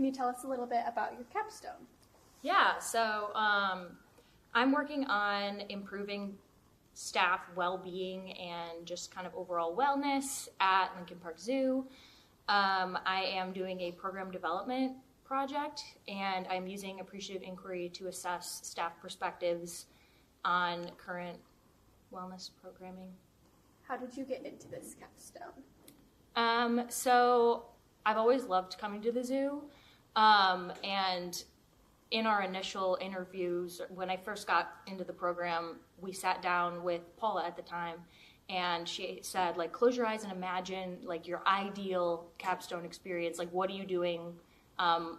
can you tell us a little bit about your capstone? Yeah, so I'm working on improving staff well-being and just kind of overall wellness at Lincoln Park Zoo. I am doing a program development project, and I'm using appreciative inquiry to assess staff perspectives on current wellness programming. How did you get into this capstone? So I've always loved coming to the zoo, and in our initial interviews, when I first got into the program, we sat down with Paula at the time, and she said, like, close your eyes and imagine, like, your ideal capstone experience. Like, what are you doing?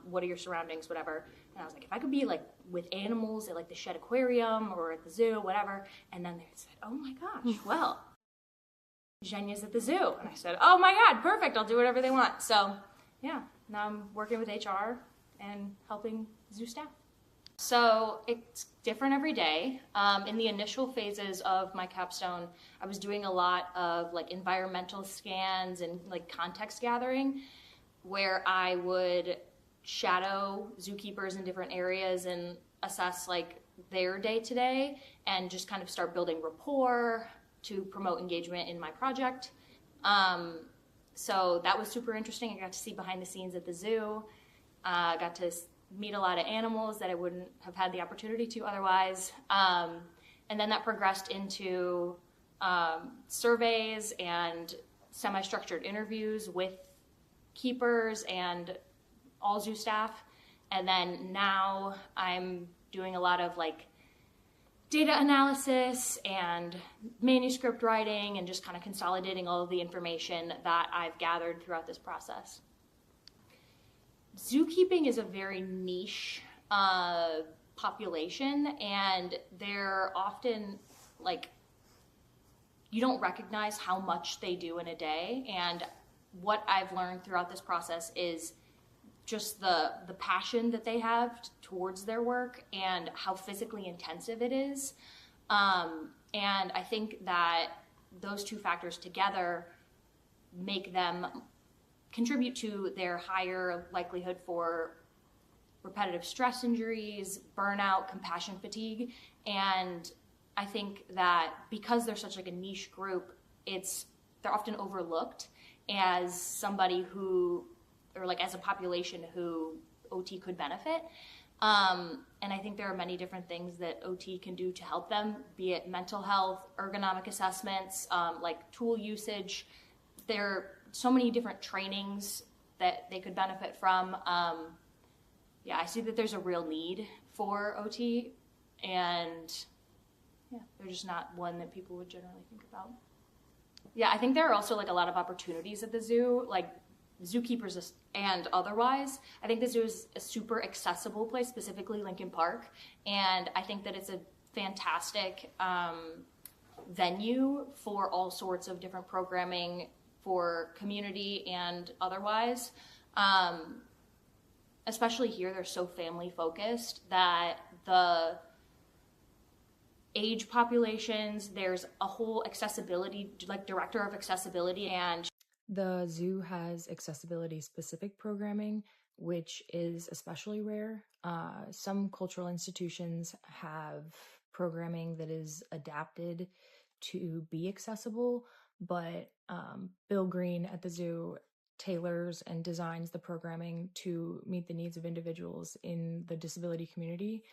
What are your surroundings, whatever. And I was like, if I could be, like, with animals at, like, the Shedd Aquarium or at the zoo, whatever. And then they said, oh, my gosh, well, Zhenya's at the zoo. And I said, oh, my God, perfect. I'll do whatever they want. So, yeah, now I'm working with HR and helping zoo staff. So it's different every day. In the initial phases of my capstone, I was doing a lot of like environmental scans and like context gathering, where I would shadow zookeepers in different areas and assess like their day-to-day and just kind of start building rapport to promote engagement in my project. So that was super interesting. I got to see behind the scenes at the zoo. Got to meet a lot of animals that I wouldn't have had the opportunity to otherwise. And then that progressed into surveys and semi-structured interviews with keepers and all zoo staff. And then now I'm doing a lot of like data analysis and manuscript writing and just kind of consolidating all of the information that I've gathered throughout this process. Zookeeping is a very niche population, and they're often like, you don't recognize how much they do in a day. And what I've learned throughout this process is just the passion that they have towards their work and how physically intensive it is. And I think that those two factors together make them contribute to their higher likelihood for repetitive stress injuries, burnout, compassion fatigue. And I think that because they're such like a niche group, they're often overlooked as somebody who, or like as a population who OT could benefit. And I think there are many different things that OT can do to help them, be it mental health, ergonomic assessments, like tool usage. There are so many different trainings that they could benefit from. Yeah, I see that there's a real need for OT, and yeah, they're just not one that people would generally think about. Yeah, I think there are also like a lot of opportunities at the zoo, like zookeepers and otherwise. I think the zoo is a super accessible place, specifically Lincoln Park, and I think that it's a fantastic venue for all sorts of different programming for community and otherwise. Especially here, they're so family focused that the age populations, there's a whole accessibility, like director of accessibility, and the zoo has accessibility specific programming, which is especially rare. Some cultural institutions have programming that is adapted to be accessible, but Bill Green at the zoo tailors and designs the programming to meet the needs of individuals in the disability community.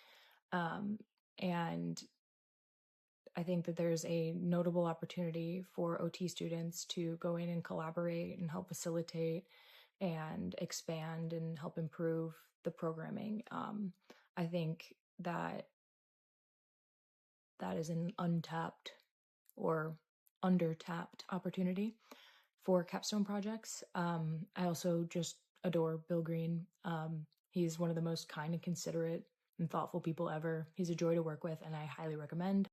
And I think that there's a notable opportunity for OT students to go in and collaborate and help facilitate and expand and help improve the programming. I think that is an untapped or under-tapped opportunity for capstone projects. I also just adore Bill Green. He's one of the most kind and considerate and thoughtful people ever. He's a joy to work with, and I highly recommend